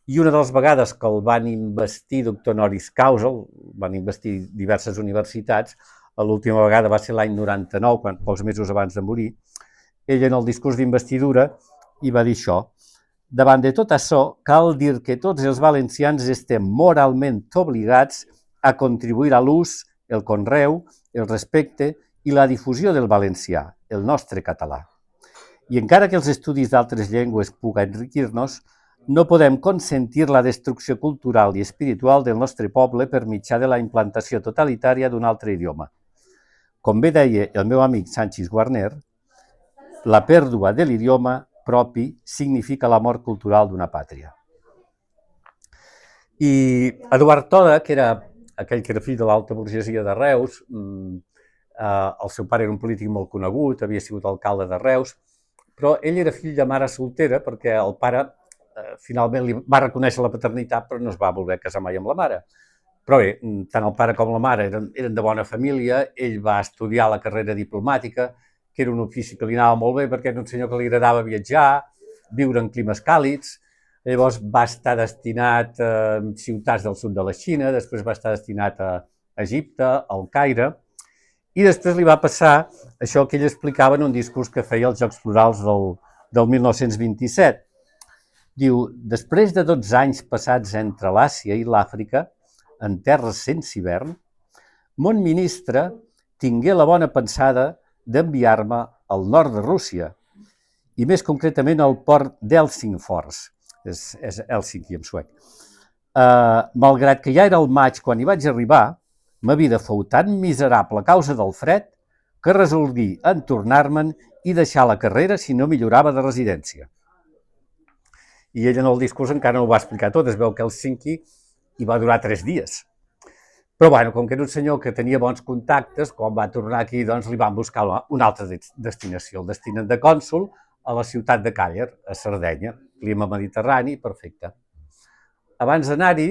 I una de les vegades que el van investir doctor honoris causa, el van investir diverses universitats, l'última vegada va ser l'any 99, pocs mesos abans de morir, ell en el discurs d'investidura hi va dir això: davant de tot això, cal dir que tots els valencians estem moralment obligats a contribuir a l'ús, el conreu, el respecte i la difusió del valencià, el nostre català. I encara que els estudis d'altres llengües puguen enriquir-nos, no podem consentir la destrucció cultural i espiritual del nostre poble per mitjà de la implantació totalitària d'un altre idioma. Com bé deia el meu amic Sanchis Guarner, la pèrdua de l'idioma propi significa la mort cultural d'una pàtria. I Eduard Toda, que era aquell que era fill de l'alta burgesia de Reus, el seu pare era un polític molt conegut, havia sigut alcalde de Reus, però ell era fill de mare soltera perquè el pare finalment li va reconèixer la paternitat però no es va voler casar mai amb la mare. Però bé, tant el pare com la mare eren de bona família, ell va estudiar la carrera diplomàtica, que era un ofici que li anava molt bé perquè era un senyor que li agradava viatjar, viure en climes càlids. Llavors va estar destinat a ciutats del sud de la Xina, després va estar destinat a Egipte, al Caire, i després li va passar això que ell explicava en un discurs que feia als Jocs Florals del 1927. Diu, després de 12 anys passats entre l'Àsia i l'Àfrica, en terres sense hivern, mon ministre tingué la bona pensada d'enviar-me al nord de Rússia, i més concretament al port d'Helsingfors, és Hèlsinki en suec. Malgrat que ja era el maig quan hi vaig arribar, ma vida fou tan miserable a causa del fred que resolgui en tornar-me'n i deixar la carrera si no millorava de residència. I ell en el discurs encara no ho va explicar tot, es veu que Hèlsinki hi va durar 3 dies. Però bueno, com que era un senyor que tenia bons contactes, quan va tornar aquí doncs li van buscar una altra destinació, el destinen de cònsol a la ciutat de Càller, a Sardenya, clima mediterrani, perfecte. Abans d'anar-hi,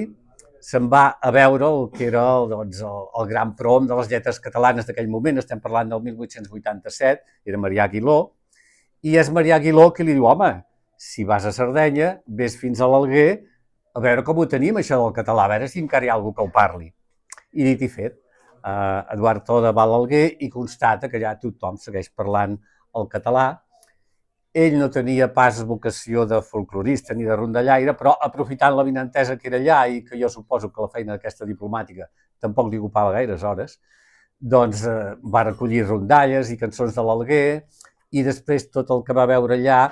se'n va a veure el que era el gran prom de les lletres catalanes d'aquell moment, estem parlant del 1887, era Marià Aguiló, i és Marià Aguiló qui li diu, home, si vas a Sardenya, vés fins a l'Alguer, a veure com ho tenim, això del català, a veure si encara hi ha algú que el parli. I dit i fet, Eduard Toda va a l'Alguer i constata que ja tothom segueix parlant el català. Ell no tenia pas vocació de folclorista ni de rondallaire, però aprofitant la vinentesa que era allà i que jo suposo que la feina d'aquesta diplomàtica tampoc li ocupava gaires hores, doncs va recollir rondalles i cançons de l'Alguer i després tot el que va veure allà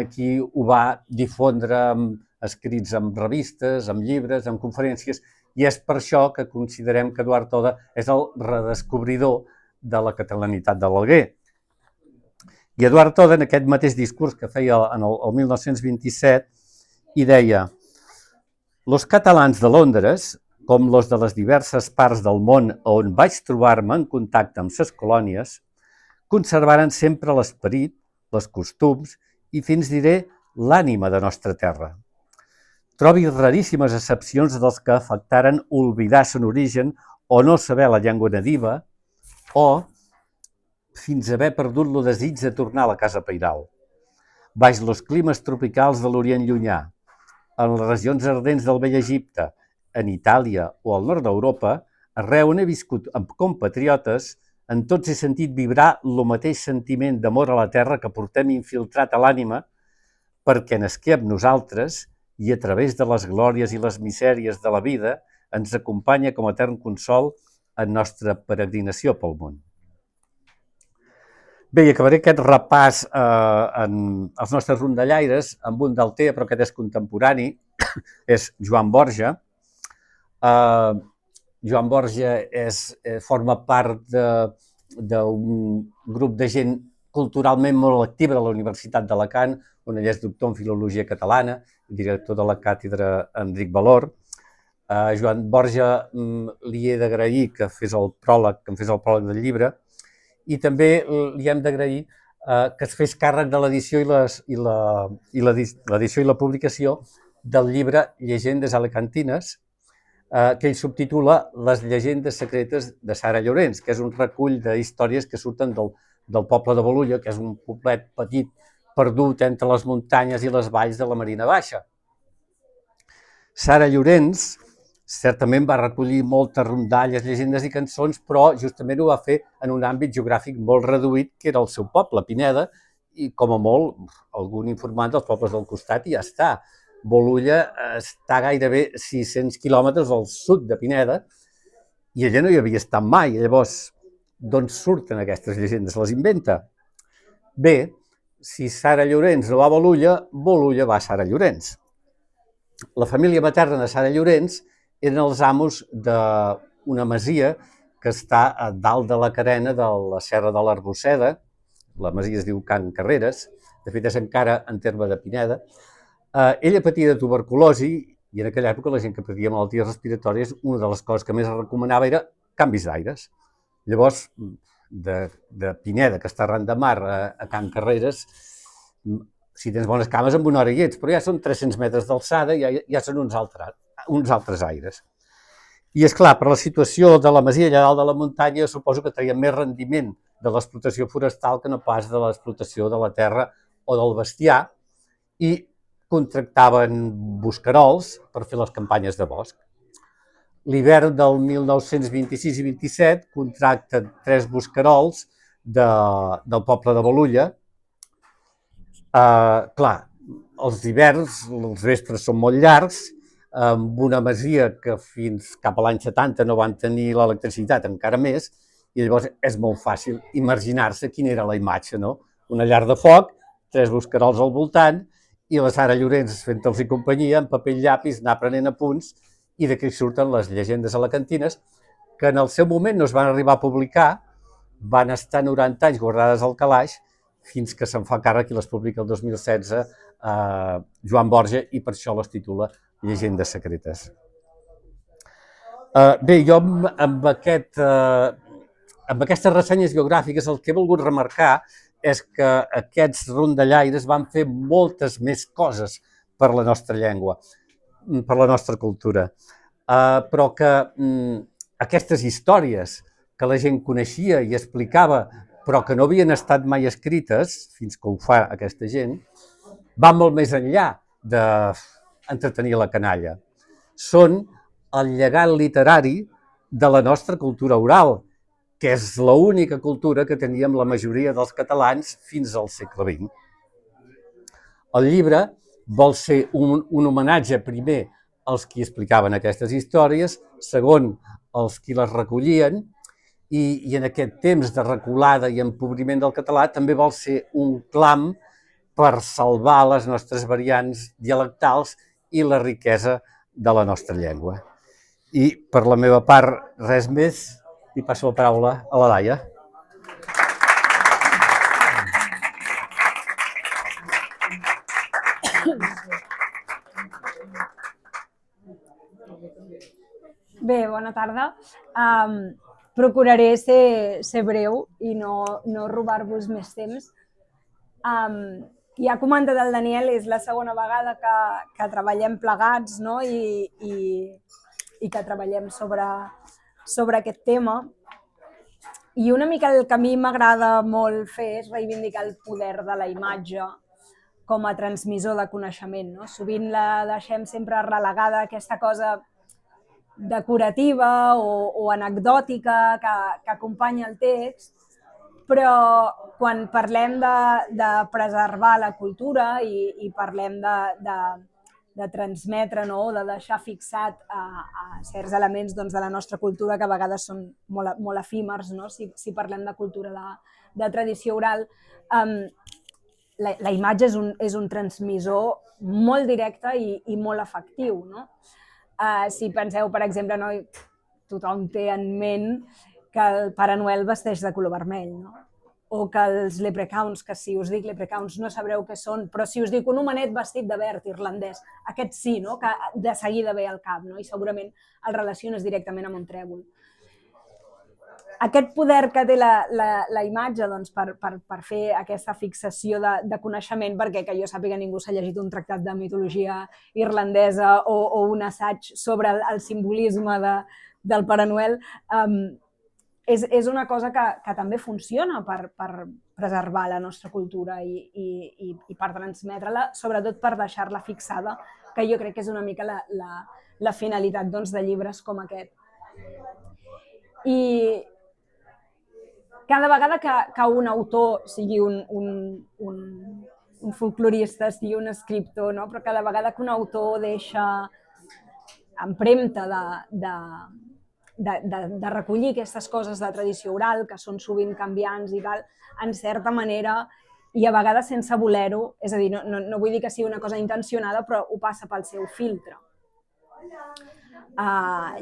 aquí ho va difondre amb escrits en revistes, en llibres, en conferències, i és per això que considerem que Eduard Toda és el redescobridor de la catalanitat de l'Alguer. I Eduard Toda, en aquest mateix discurs que feia el 1927, hi deia: «Los catalans de Londres, com los de les diverses parts del món on vaig trobar-me en contacte amb ses colònies, conservaren sempre l'esperit, les costums i fins diré l'ànima de nostra terra. Trobi raríssimes excepcions dels que afectaren oblidar son origen o no saber la llengua nadiva o fins haver perdut el desig de tornar a la casa pairal. Baix los climes tropicals de l'Orient Llunyà, en les regions ardents del vell Egipte, en Itàlia o al nord d'Europa, arreu on he viscut amb compatriotes, en tots he sentit vibrar el mateix sentiment d'amor a la terra que portem infiltrat a l'ànima, perquè nasqué amb nosaltres i a través de les glòries i les misèries de la vida ens acompanya com a etern consol en nostra peregrinació pel món». Bé, i acabaré aquest repàs als nostres rondallaires amb un d'Altea, però aquest és contemporani, és Joan Borja. Joan Borja forma part d'un grup de gent culturalment molt activa de la Universitat d'Alacant, on ell és doctor en Filologia Catalana, director de la càtedra Enric Valor. Joan Borja li he d'agrair que em fes el pròleg del llibre, i també li hem d'agrair que es fes càrrec de l'edició i la publicació del llibre Llegendes alacantines, que ell subtitula Les llegendes secretes de Sara Llorens, que és un recull d'històries que surten del poble de Bolulla, que és un poblet petit perdut entre les muntanyes i les valls de la Marina Baixa. Sara Llorens certament va recollir moltes rondalles, llegendes i cançons, però justament ho va fer en un àmbit geogràfic molt reduït, que era el seu poble, Pineda, i com a molt algun informant dels pobles del costat i ja està. Bolulla està gairebé 600 quilòmetres al sud de Pineda i ella no hi havia estat mai. Llavors, d'on surten aquestes llegendes? Les inventa? Bé, si Sara Llorens no va a Bolulla, Bolulla va a Sara Llorens. La família materna de Sara Llorens eren els amos d'una masia que està a dalt de la carena de la Serra de l'Arbosseda, la masia es diu Can Carreres, de fet és encara en terme de Pineda. Ella patia de tuberculosi i en aquella època la gent que patia malalties respiratòries, una de les coses que més es recomanava era canvis d'aires. Llavors, de Pineda, que està arran de mar, a Can Carreres, si tens bones cames, en una hora hi ets, però ja són 300 metres d'alçada i ja són uns altres aires. I, esclar, per la situació de la masia allà dalt de la muntanya, suposo que traien més rendiment de l'explotació forestal que no pas de l'explotació de la terra o del bestiar, i contractaven buscarols per fer les campanyes de bosc. L'hivern del 1926 i 27 contracten 3 buscarols del poble de Bolulla. Clar, els hiverns, els vespres són molt llargs, amb una masia que fins cap a l'any 70 no van tenir l'electricitat, encara més, i llavors és molt fàcil imaginar-se quina era la imatge, no? Una llar de foc, 3 buscarols al voltant, i la Sara Llorenç fent-los companyia, amb paper i llapis, anar prenent apunts, i d'aquí surten les llegendes alacantines, que en el seu moment no es van arribar a publicar, van estar 90 anys guardades al calaix, fins que se'n fa càrrec i les publica el 2016 Joan Borja, i per això les titula Llegendes secretes. Bé, jo amb aquestes ressenyes biogràfiques el que he volgut remarcar és que aquests rondallaires van fer moltes més coses per la nostra llengua, per la nostra cultura, però que aquestes històries que la gent coneixia i explicava, però que no havien estat mai escrites, fins que ho fa aquesta gent, van molt més enllà d'entretenir la canalla. Són el llegat literari de la nostra cultura oral, que és l'única cultura que teníem la majoria dels catalans fins al segle XX. El llibre vol ser un homenatge, primer, als qui explicaven aquestes històries, segon, als qui les recollien, i en aquest temps de reculada i empobriment del català també vol ser un clam per salvar les nostres variants dialectals i la riquesa de la nostra llengua. I per la meva part, res més, i passo la paraula a la Laia. Bé, bona tarda. Procuraré ser breu i no robar-vos més temps. Ja ha comentat el Daniel, és la segona vegada que treballem plegats, no? I que treballem sobre aquest tema. I una mica el que a mi m'agrada molt fer és reivindicar el poder de la imatge com a transmissor de coneixement, no? Sovint la deixem sempre relegada a aquesta cosa decorativa o anecdòtica que acompanya el text, però quan parlem de preservar la cultura i parlem de transmetre, no? De deixar fixat a certs elements de la nostra cultura que a vegades són molt efímers, no? Si parlem de cultura de tradició oral, la imatge és un transmissor molt directe i molt efectiu, no? Si penseu, per exemple, no? Tothom té en ment que el Pare Noel vesteix de color vermell, no? O que els leprechauns, que si us dic leprechauns no sabreu què són, però si us dic un homenet vestit de verd irlandès, aquest sí, no? Que de seguida ve al cap, no? I segurament el relaciones directament amb un trèvol. Aquest poder que té la imatge per fer aquesta fixació de coneixement, perquè que jo sàpiga ningú s'ha llegit un tractat de mitologia irlandesa o un assaig sobre el simbolisme del Pare Noel, és una cosa que també funciona per preservar la nostra cultura i per transmetre-la, sobretot per deixar-la fixada, que jo crec que és una mica la finalitat de llibres com aquest. I cada vegada que un autor, sigui un folclorista, sigui un escriptor, no? Però cada vegada que un autor deixa empremta de recollir aquestes coses de tradició oral, que són sovint canviants i tal, en certa manera, i a vegades sense voler-ho, és a dir, no vull dir que sigui una cosa intencionada, però ho passa pel seu filtre.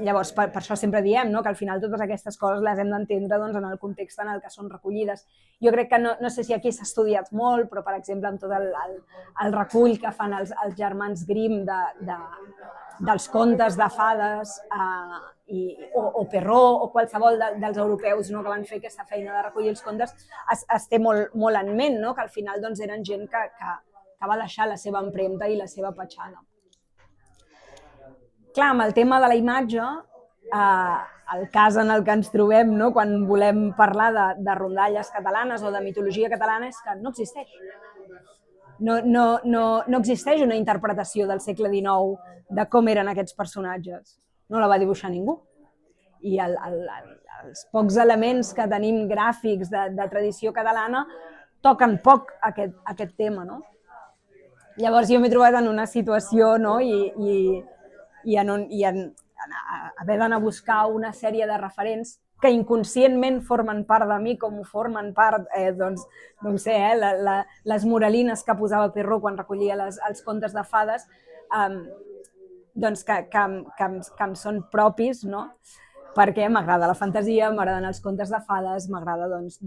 Llavors, per això sempre diem, no?, que al final totes aquestes coses les hem d'entendre doncs, en el context en el que són recollides. Jo crec que no sé si aquí s'ha estudiat molt, però, per exemple, amb tot el recull que fan els germans Grimm dels contes de fades o Perrault o qualsevol dels europeus, no?, que van fer aquesta feina de recollir els contes, es té molt en ment, no?, que al final doncs, eren gent que va deixar la seva empremta i la seva petjada. Clar, amb el tema de la imatge, el cas en el que ens trobem, no?, quan volem parlar de rondalles catalanes o de mitologia catalana és que no existeix. No existeix una interpretació del segle XIX de com eren aquests personatges. No la va dibuixar ningú. I els pocs elements que tenim gràfics de tradició catalana toquen poc aquest tema, no? Llavors jo m'he trobat en una situació, no?, i haver d'anar a buscar una sèrie de referents que inconscientment formen part de mi, com ho formen part, doncs, no ho sé, les moralines que posava Perrault quan recollia els contes de fades, doncs que em són propis, no?, perquè m'agrada la fantasia, m'agraden els contes de fades, m'agrada doncs,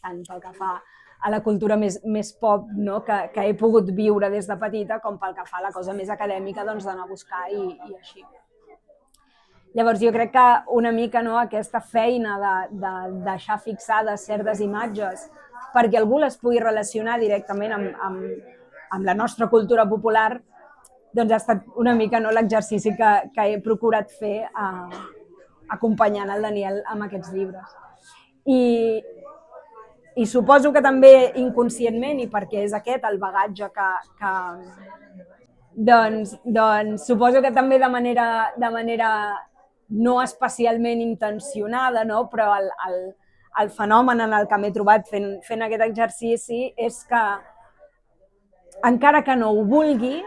tant pel que fa a la cultura més pop, no?, que he pogut viure des de petita, com pel que fa a la cosa més acadèmica, doncs d'anar a buscar i així. Llavors jo crec que una mica, no, aquesta feina de deixar fixades certes imatges perquè algú les pugui relacionar directament amb la nostra cultura popular, doncs ha estat una mica, no, l'exercici que he procurat fer acompanyant el Daniel amb aquests llibres. I suposo que també inconscientment, i perquè és aquest el bagatge doncs suposo que també de manera no especialment intencionada, no?, però el fenomen en el que m'he trobat fent aquest exercici és que, encara que no ho vulgui,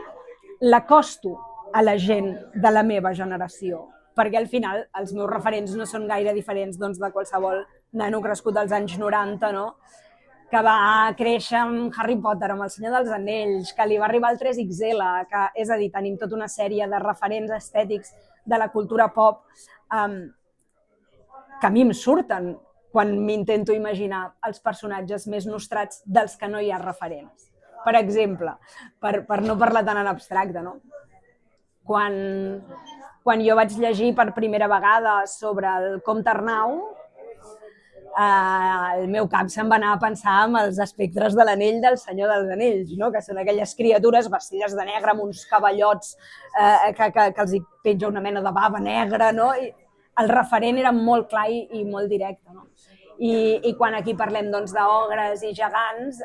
l'acosto a la gent de la meva generació, perquè al final els meus referents no són gaire diferents doncs, de qualsevol nano crescut als anys 90, no?, que va créixer amb Harry Potter, amb El Senyor dels Anells, que li va arribar el 3XL, que, és a dir, tenim tota una sèrie de referents estètics de la cultura pop que a mi em surten quan m'intento imaginar els personatges més nostrats dels que no hi ha referents. Per exemple, per no parlar tan en abstracte, no? Quan jo vaig llegir per primera vegada sobre el Comte Arnau, el meu cap se'n va anar a pensar en els espectres de l'anell del Senyor dels Anells, no?, que són aquelles criatures vestides de negre amb uns cavallots que els hi penja una mena de bava negra, no? I el referent era molt clar i molt directe, no? I quan aquí parlem doncs, d'ogres i gegants,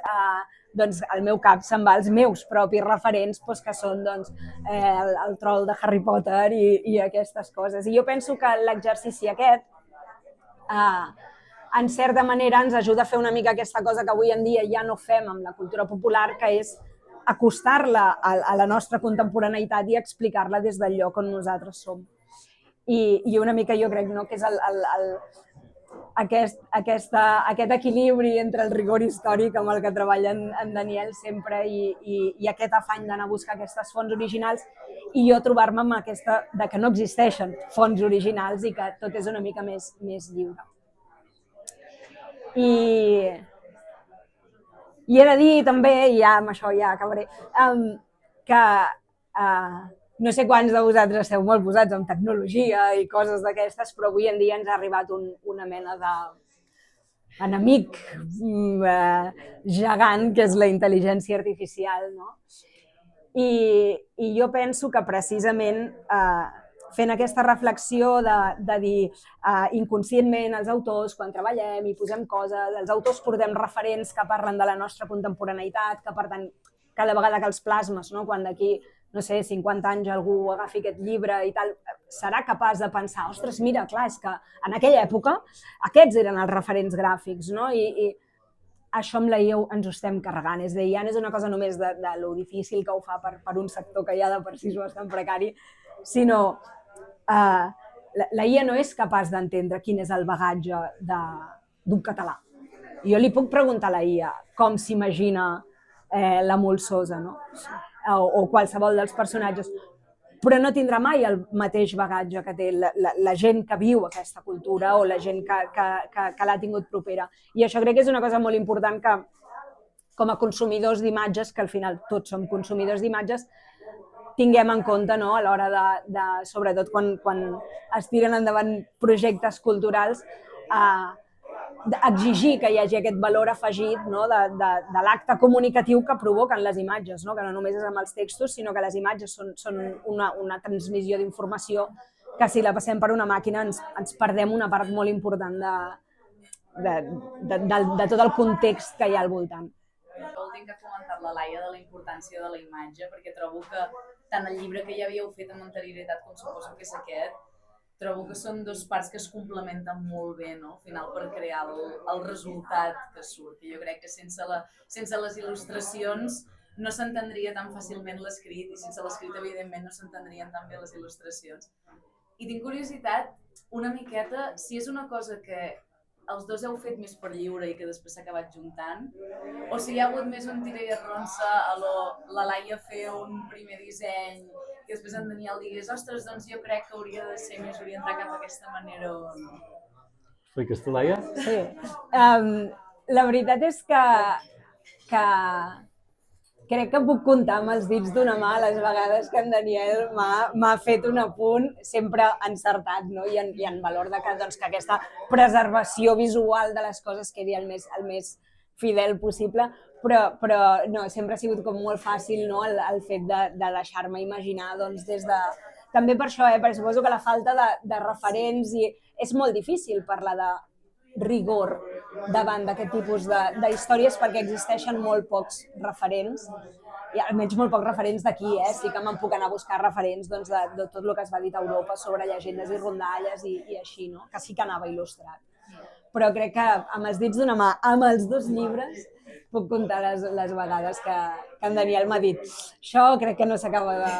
doncs el meu cap se'n va als meus propis referents, doncs, que són doncs, el troll de Harry Potter i aquestes coses. I jo penso que l'exercici aquest en certa manera ens ajuda a fer una mica aquesta cosa que avui en dia ja no fem amb la cultura popular, que és acostar-la a la nostra contemporaneïtat i explicar-la des del lloc on nosaltres som. I una mica jo crec, no?, que és aquest equilibri entre el rigor històric amb el que treballa en Daniel sempre i aquest afany d'anar a buscar aquestes fonts originals i jo trobar-me amb aquesta de que no existeixen fonts originals i que tot és una mica més lliure. I he de dir també, i ja amb això ja acabaré, que no sé quants de vosaltres esteu molt posats en tecnologia i coses d'aquestes, però avui en dia ens ha arribat una mena d'enemic gegant, que és la intel·ligència artificial, no? I jo penso que precisament fent aquesta reflexió de dir inconscientment els autors, quan treballem i posem coses, els autors portem referents que parlen de la nostra contemporaneïtat, que per tant, cada vegada que els plasmes, no?, quan d'aquí, no sé, 50 anys algú agafi aquest llibre i tal, serà capaç de pensar, ostres, mira, clar, és que en aquella època aquests eren els referents gràfics, no? I això amb la IA ens ho estem carregant, és a dir, ja no és una cosa només de lo difícil que ho fa per un sector que ja de per si és bastant precari, sinó la IA no és capaç d'entendre quin és el bagatge d'un català. Jo li puc preguntar a la IA com s'imagina la Molsosa, no? O qualsevol dels personatges, però no tindrà mai el mateix bagatge que té la gent que viu aquesta cultura o la gent que l'ha tingut propera. I això crec que és una cosa molt important que, com a consumidors d'imatges, que al final tots som consumidors d'imatges, tinguem en compte, no? A l'hora sobretot quan es tiren endavant projectes culturals, exigir que hi hagi aquest valor afegit, no? de l'acte comunicatiu que provoquen les imatges, no? Que no només és amb els textos, sinó que les imatges són una transmissió d'informació que si la passem per una màquina ens perdem una part molt important de tot el context que hi ha al voltant. L'últim que ha comentat la Laia de la importància de la imatge, perquè trobo que tant el llibre que ja havíeu fet amb anterioritat com suposo que és aquest, trobo que són dues parts que es complementen molt bé, no? Al final, per crear el resultat que surt. I jo crec que sense les il·lustracions no s'entendria tan fàcilment l'escrit, i sense l'escrit, evidentment, no s'entendrien tan bé les il·lustracions. I tinc curiositat una miqueta si és una cosa que els dos heu fet més per lliure i que després s'ha acabat juntant, o si hi ha hagut més un tira i arronsa a la Laia fer un primer disseny i després en Daniel digués, ostres, doncs jo crec que hauria de ser més orientat cap a aquesta manera o no. Expliques tu, Laia? Sí. La veritat és que crec que puc comptar amb els dits d'una mà les vegades que en Daniel m'ha fet un apunt sempre encertat, no? I en valor de que aquesta preservació visual de les coses quedi el més fidel possible, però no, sempre ha sigut com molt fàcil, no? el fet de deixar-me imaginar des de... També per això, perquè suposo que la falta de referents és molt difícil parlar de rigor davant d'aquest tipus d'històries perquè existeixen molt pocs referents, i almenys molt pocs referents d'aquí, sí que me'n puc anar a buscar referents de tot el que es va dir a Europa sobre llegendes i rondalles i així, no? Que sí que anava il·lustrat. Però crec que amb els dits d'una mà, amb els dos llibres, puc comptar les vegades que en Daniel m'ha dit això crec que no s'acaba de...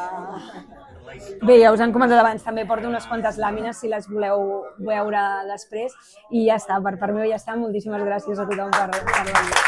Bé, ja us han comentat abans, també porto unes quantes làmines si les voleu veure després i ja està, per part meva ja està. Moltíssimes gràcies a tothom per venir.